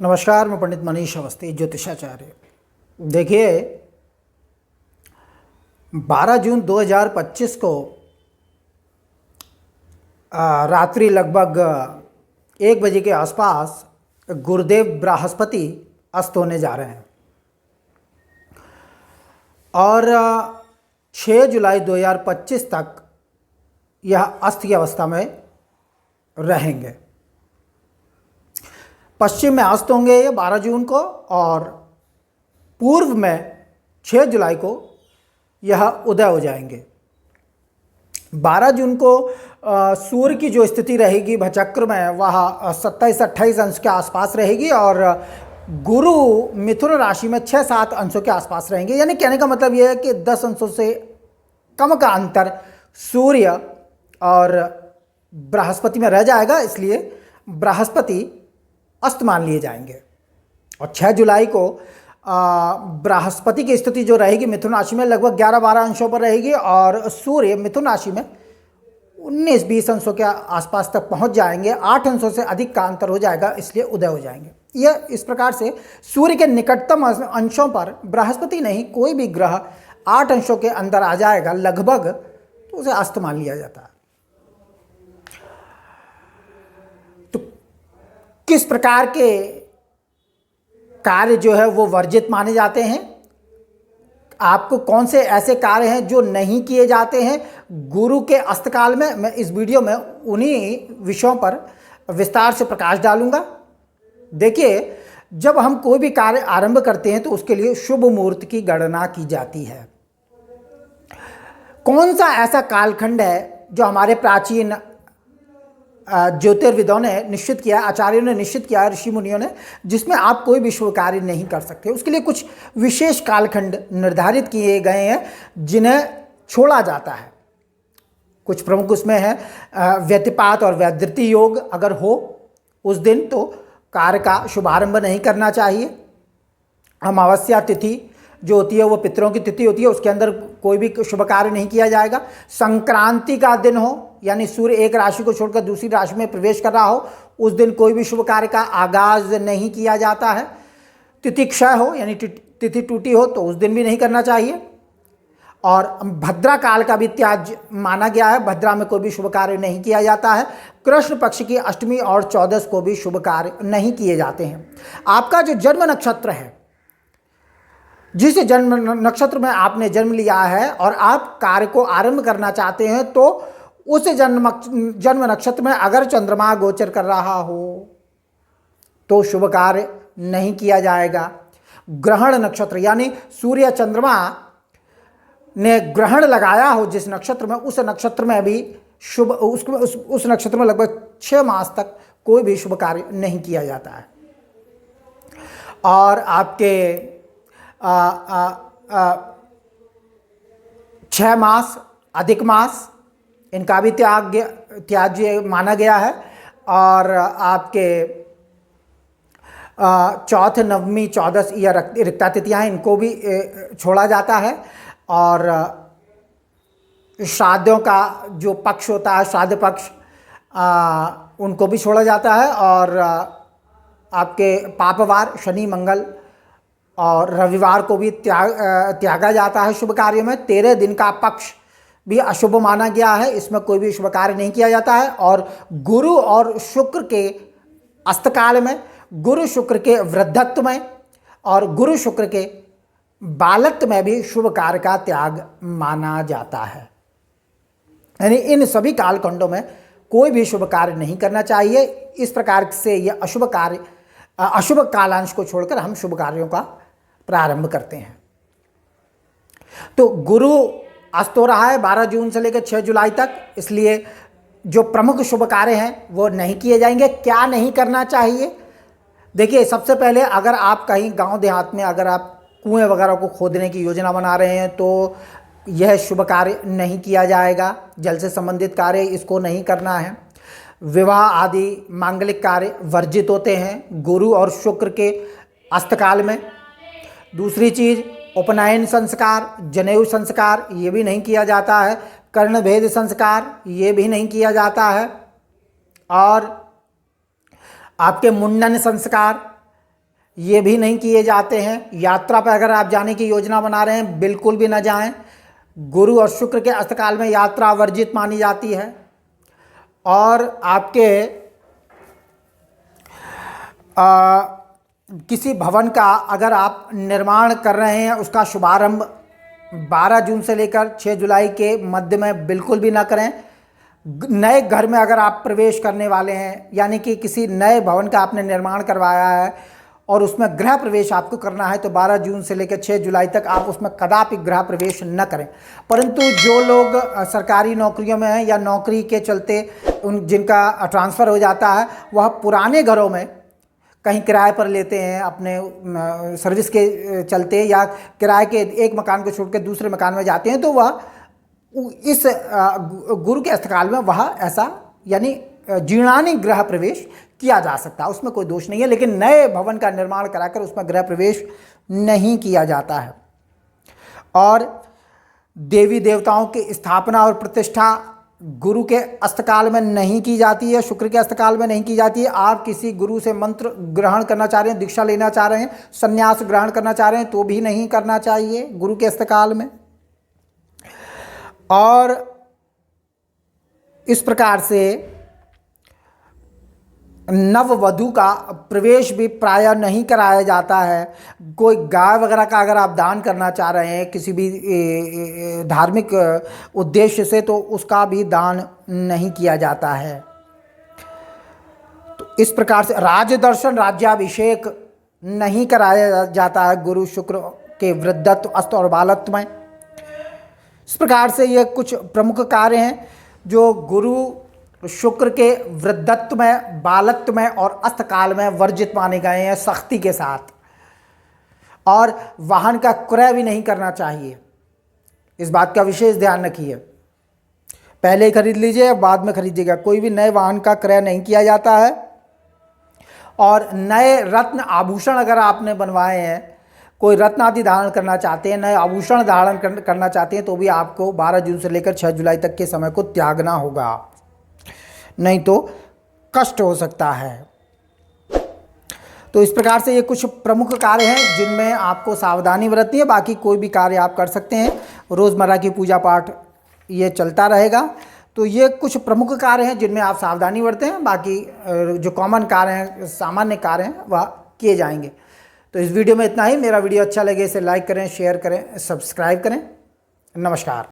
नमस्कार, मैं पंडित मनीष अवस्थी, ज्योतिषाचार्य। देखिए, 12 जून 2025 को रात्रि लगभग 1 बजे के आसपास गुरुदेव बृहस्पति अस्त होने जा रहे हैं और 6 जुलाई 2025 तक यह अस्त की अवस्था में रहेंगे। पश्चिम में अस्त होंगे ये 12 जून को और पूर्व में 6 जुलाई को यह उदय हो जाएंगे। 12 जून को सूर्य की जो स्थिति रहेगी भचक्र में वह 27-28 अंश के आसपास रहेगी और गुरु मिथुन राशि में 6-7 अंशों के आसपास रहेंगे। यानी कहने का मतलब यह है कि 10 अंशों से कम का अंतर सूर्य और बृहस्पति में रह जाएगा, इसलिए बृहस्पति अस्त मान लिए जाएंगे। और 6 जुलाई को बृहस्पति की स्थिति जो रहेगी मिथुन राशि में लगभग 11-12 अंशों पर रहेगी और सूर्य मिथुन राशि में 19-20 अंशों के आसपास तक पहुंच जाएंगे। 8 अंशों से अधिक का अंतर हो जाएगा, इसलिए उदय हो जाएंगे। यह इस प्रकार से सूर्य के निकटतम अंशों पर बृहस्पति नहीं कोई भी ग्रह 8 अंशों के अंदर आ जाएगा लगभग, तो उसे अस्त मान लिया जाता है। तो किस प्रकार के कार्य जो है वो वर्जित माने जाते हैं, आपको कौन से ऐसे कार्य हैं जो नहीं किए जाते हैं गुरु के अस्तकाल में, मैं इस वीडियो में उन्हीं विषयों पर विस्तार से प्रकाश डालूंगा। देखिए, जब हम कोई भी कार्य आरंभ करते हैं तो उसके लिए शुभ मुहूर्त की गणना की जाती है। कौन सा ऐसा कालखंड है जो हमारे प्राचीन ज्योतिर्विदों ने निश्चित किया, आचार्यों ने निश्चित किया, ऋषि मुनियों ने, जिसमें आप कोई भी शुभ कार्य नहीं कर सकते। उसके लिए कुछ विशेष कालखंड निर्धारित किए गए हैं जिन्हें छोड़ा जाता है। कुछ प्रमुख उसमें है व्यतिपात और व्याधृति योग अगर हो उस दिन तो कार्य का शुभारंभ नहीं करना चाहिए। अमावस्या तिथि जो होती है वो पितरों की तिथि होती है, उसके अंदर कोई भी शुभ कार्य नहीं किया जाएगा। संक्रांति का दिन हो यानी सूर्य एक राशि को छोड़कर दूसरी राशि में प्रवेश कर रहा हो, उस दिन कोई भी शुभ कार्य का आगाज नहीं किया जाता है। तिथि क्षय हो यानी तिथि टूटी हो तो उस दिन भी नहीं करना चाहिए। और भद्रा काल का भी त्याज्य माना गया है, भद्रा में कोई भी शुभ कार्य नहीं किया जाता है। कृष्ण पक्ष की अष्टमी और 14 को भी शुभ कार्य नहीं किए जाते हैं। आपका जो जन्म नक्षत्र है, जिस जन्म नक्षत्र में आपने जन्म लिया है और आप कार्य को आरंभ करना चाहते हैं, तो उस जन्म नक्षत्र में अगर चंद्रमा गोचर कर रहा हो तो शुभ कार्य नहीं किया जाएगा। ग्रहण नक्षत्र यानी सूर्य चंद्रमा ने ग्रहण लगाया हो जिस नक्षत्र में, उस नक्षत्र में भी शुभ उस नक्षत्र में लगभग 6 मास तक कोई भी शुभ कार्य नहीं किया जाता है। और आपके 6 मास अधिक मास इनका भी त्याज्य माना गया है। और आपके चौथ नवमी 14 या रिक्ता तिथियाँ इनको भी छोड़ा जाता है। और श्राद्धों का जो पक्ष होता है, श्राद्ध पक्ष, उनको भी छोड़ा जाता है। और आपके पापवार शनि मंगल और रविवार को भी त्यागा जाता है शुभ कार्यों में। 13 दिन का पक्ष भी अशुभ माना गया है, इसमें कोई भी शुभ कार्य नहीं किया जाता है। और गुरु और शुक्र के अस्तकाल में, गुरु शुक्र के वृद्धत्व में और गुरु शुक्र के बालत्व में भी शुभ कार्य का त्याग माना जाता है। यानी इन सभी कालखंडों में कोई भी शुभ कार्य नहीं करना चाहिए। इस प्रकार से यह अशुभ कालांश को छोड़कर हम शुभ कार्यों का प्रारंभ करते हैं। तो गुरु अस्त हो रहा है 12 जून से लेकर 6 जुलाई तक, इसलिए जो प्रमुख शुभ कार्य हैं वो नहीं किए जाएंगे। क्या नहीं करना चाहिए? देखिए, सबसे पहले अगर आप कहीं गांव देहात में अगर आप कुएं वगैरह को खोदने की योजना बना रहे हैं तो यह शुभ कार्य नहीं किया जाएगा। जल से संबंधित कार्य इसको नहीं करना है। विवाह आदि मांगलिक कार्य वर्जित होते हैं गुरु और शुक्र के अस्तकाल में। दूसरी चीज़, उपनयन संस्कार, जनेऊ संस्कार ये भी नहीं किया जाता है। कर्णभेद संस्कार ये भी नहीं किया जाता है। और आपके मुंडन संस्कार ये भी नहीं किए जाते हैं। यात्रा पर अगर आप जाने की योजना बना रहे हैं, बिल्कुल भी ना जाएं। गुरु और शुक्र के अस्तकाल में यात्रा वर्जित मानी जाती है। और आपके किसी भवन का अगर आप निर्माण कर रहे हैं, उसका शुभारंभ 12 जून से लेकर 6 जुलाई के मध्य में बिल्कुल भी ना करें। नए घर में अगर आप प्रवेश करने वाले हैं, यानी कि किसी नए भवन का आपने निर्माण करवाया है और उसमें गृह प्रवेश आपको करना है, तो 12 जून से लेकर 6 जुलाई तक आप उसमें कदापि गृह प्रवेश न करें। परंतु जो लोग सरकारी नौकरियों में हैं या नौकरी के चलते जिनका ट्रांसफ़र हो जाता है, वह पुराने घरों में कहीं किराए पर लेते हैं अपने सर्विस के चलते, या किराए के एक मकान को छोड़कर दूसरे मकान में जाते हैं, तो वह इस गुरु के अस्तकाल में वह ऐसा यानी जीर्णानी गृह प्रवेश किया जा सकता है, उसमें कोई दोष नहीं है। लेकिन नए भवन का निर्माण कराकर उसमें गृह प्रवेश नहीं किया जाता है। और देवी देवताओं की स्थापना और प्रतिष्ठा गुरु के अस्तकाल में नहीं की जाती है, शुक्र के अस्तकाल में नहीं की जाती है। आप किसी गुरु से मंत्र ग्रहण करना चाह रहे हैं, दीक्षा लेना चाह रहे हैं, संन्यास ग्रहण करना चाह रहे हैं, तो भी नहीं करना चाहिए गुरु के अस्तकाल में। और इस प्रकार से नववधु का प्रवेश भी प्रायः नहीं कराया जाता है। कोई गाय वगैरह का अगर आप दान करना चाह रहे हैं किसी भी धार्मिक उद्देश्य से, तो उसका भी दान नहीं किया जाता है। तो इस प्रकार से राज दर्शन, राज्याभिषेक नहीं कराया जाता है गुरु शुक्र के वृद्धत्व, अस्त और बालत्व में। इस प्रकार से ये कुछ प्रमुख कार्य हैं जो गुरु शुक्र के वृद्धत्व में, बालत्व में और अस्तकाल में वर्जित माने गए हैं सख्ती के साथ। और वाहन का क्रय भी नहीं करना चाहिए, इस बात का विशेष ध्यान रखिए। पहले ही खरीद लीजिए, बाद में खरीदिएगा। कोई भी नए वाहन का क्रय नहीं किया जाता है। और नए रत्न आभूषण अगर आपने बनवाए हैं, कोई रत्न आदि धारण करना चाहते हैं, नए आभूषण धारण करना चाहते हैं, तो भी आपको 12 जून से लेकर 6 जुलाई तक के समय को त्यागना होगा, नहीं तो कष्ट हो सकता है। तो इस प्रकार से ये कुछ प्रमुख कार्य हैं जिनमें आपको सावधानी बरतनी है। बाकी कोई भी कार्य आप कर सकते हैं, रोज़मर्रा की पूजा पाठ ये चलता रहेगा। तो ये कुछ प्रमुख कार्य हैं जिनमें आप सावधानी बरतें हैं। बाकी जो कॉमन कार्य हैं, सामान्य कार्य हैं, वह किए जाएंगे। तो इस वीडियो में इतना ही। मेरा वीडियो अच्छा लगे इसे लाइक करें, शेयर करें, सब्सक्राइब करें। नमस्कार।